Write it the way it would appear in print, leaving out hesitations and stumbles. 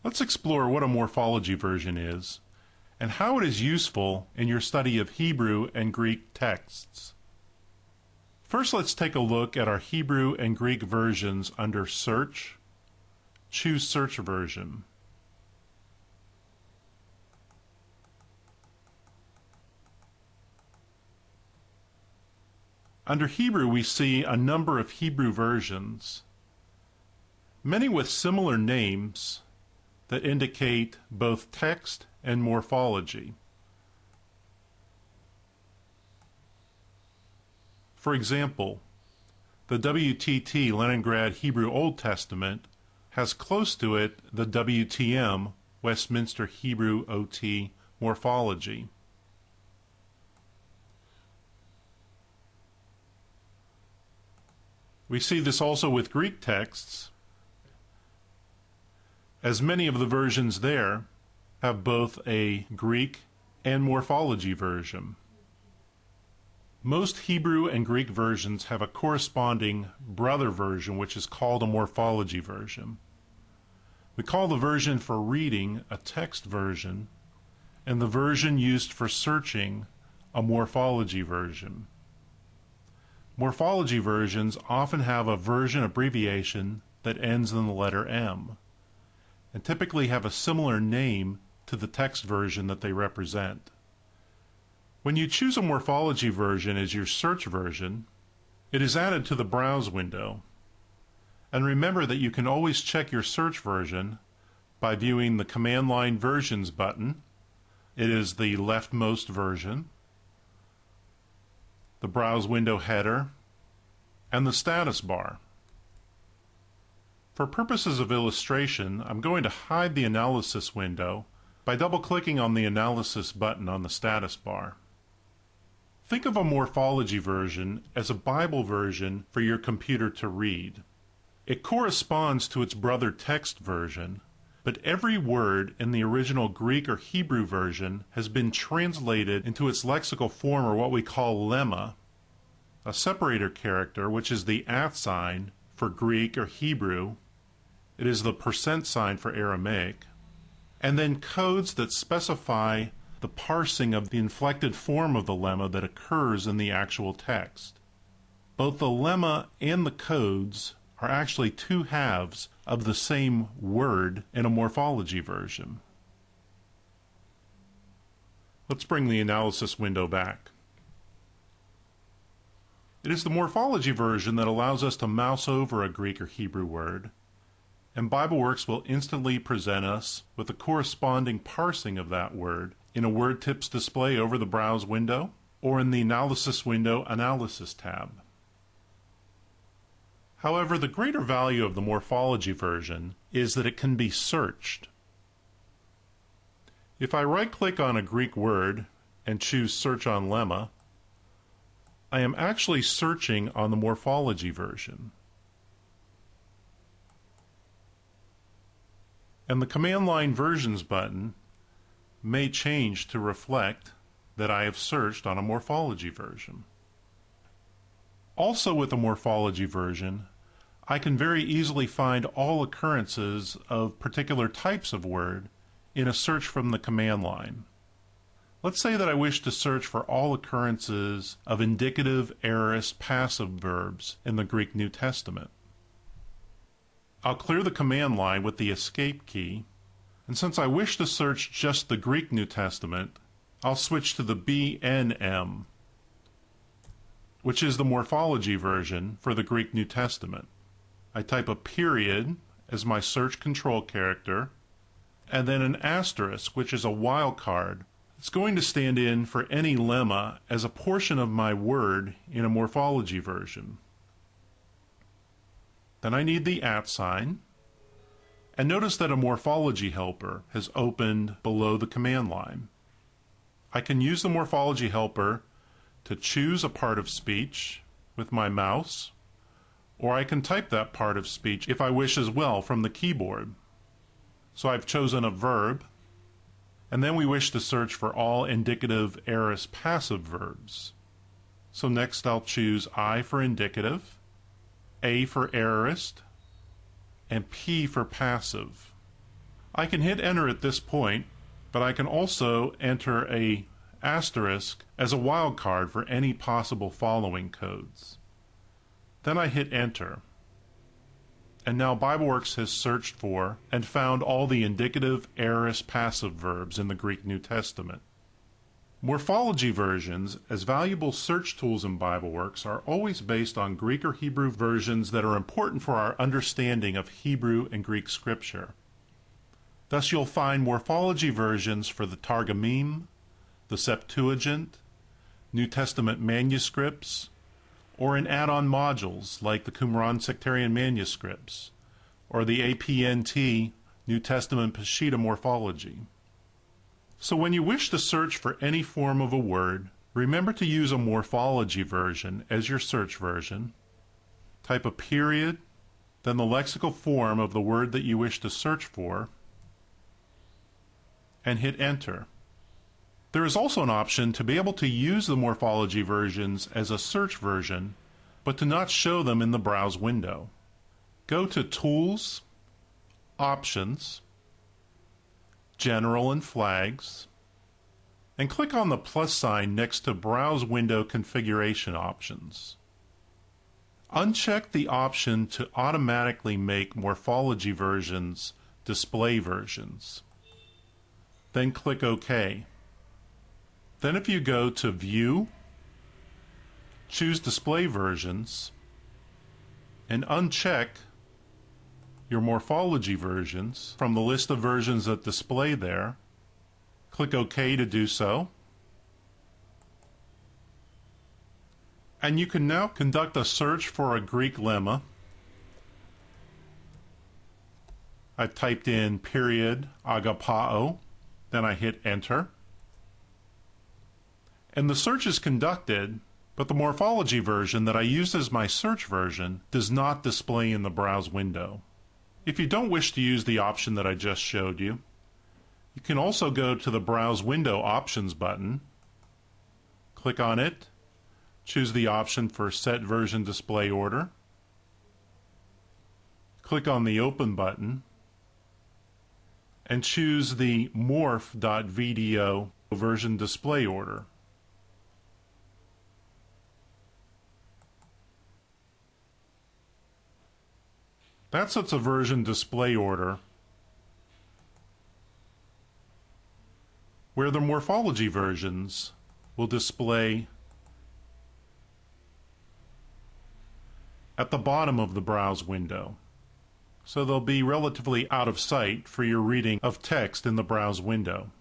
Let's explore what a morphology version is and how it is useful in your study of Hebrew and Greek texts. First, let's take a look at our Hebrew and Greek versions under Search. Choose Search Version. Under Hebrew, we see a number of Hebrew versions, many with similar names that indicate both text and morphology. For example, the WTT Leningrad Hebrew Old Testament has close to it the WTM Westminster Hebrew OT morphology. We see this also with Greek texts, as many of the versions there have both a Greek and morphology version. Most Hebrew and Greek versions have a corresponding brother version, which is called a morphology version. We call the version for reading a text version, and the version used for searching a morphology version. Morphology versions often have a version abbreviation that ends in the letter M, and typically have a similar name to the text version that they represent. When you choose a morphology version as your search version, it is added to the Browse window. And remember that you can always check your search version by viewing the Command Line Versions button. It is the leftmost version, the Browse window header, and the status bar. For purposes of illustration, I'm going to hide the Analysis window by double-clicking on the Analysis button on the status bar. Think of a morphology version as a Bible version for your computer to read. It corresponds to its brother text version, but every word in the original Greek or Hebrew version has been translated into its lexical form, or what we call lemma, a separator character, which is the @ sign for Greek or Hebrew. It is the % sign for Aramaic, and then codes that specify the parsing of the inflected form of the lemma that occurs in the actual text. Both the lemma and the codes are actually two halves of the same word in a morphology version. Let's bring the Analysis window back. It is the morphology version that allows us to mouse over a Greek or Hebrew word, and BibleWorks will instantly present us with the corresponding parsing of that word in a word tips display over the Browse window or in the Analysis window Analysis tab. However, the greater value of the morphology version is that it can be searched. If I right-click on a Greek word and choose Search on Lemma, I am actually searching on the morphology version. And the Command Line Versions button may change to reflect that I have searched on a morphology version. Also with the morphology version, I can very easily find all occurrences of particular types of word in a search from the command line. Let's say that I wish to search for all occurrences of indicative, aorist, passive verbs in the Greek New Testament. I'll clear the command line with the Escape key, and since I wish to search just the Greek New Testament, I'll switch to the BNM, which is the morphology version for the Greek New Testament. I type a period as my search control character, and then an asterisk, which is a wildcard. It's going to stand in for any lemma as a portion of my word in a morphology version. Then I need the @ sign, and notice that a morphology helper has opened below the command line. I can use the morphology helper to choose a part of speech with my mouse, or I can type that part of speech if I wish as well from the keyboard. So I've chosen a verb, and then we wish to search for all indicative, aorist, passive verbs. So next I'll choose I for indicative, A for aorist, and P for passive. I can hit enter at this point, but I can also enter a asterisk as a wildcard for any possible following codes. Then I hit enter. And now BibleWorks has searched for and found all the indicative, aorist, passive verbs in the Greek New Testament. Morphology versions, as valuable search tools in BibleWorks, are always based on Greek or Hebrew versions that are important for our understanding of Hebrew and Greek scripture. Thus you'll find morphology versions for the Targumim, the Septuagint, New Testament manuscripts, or in add-on modules like the Qumran sectarian manuscripts, or the APNT New Testament Peshitta morphology. So when you wish to search for any form of a word, remember to use a morphology version as your search version. Type a period, then the lexical form of the word that you wish to search for, and hit enter. There is also an option to be able to use the morphology versions as a search version, but to not show them in the browse window. Go to Tools, Options, General and Flags, and click on the plus sign next to Browse Window Configuration Options. Uncheck the option to automatically make morphology versions display versions. Then click OK. Then if you go to View, choose Display Versions, and uncheck your morphology versions from the list of versions that display there, click OK to do so. And you can now conduct a search for a Greek lemma. I've typed in period agapao, then I hit enter. And the search is conducted, but the morphology version that I used as my search version does not display in the browse window. If you don't wish to use the option that I just showed you, you can also go to the Browse Window Options button, click on it, choose the option for Set Version Display Order, click on the Open button, and choose the morph.vdo version display order. That sets a version display order where the morphology versions will display at the bottom of the browse window. So they'll be relatively out of sight for your reading of text in the browse window.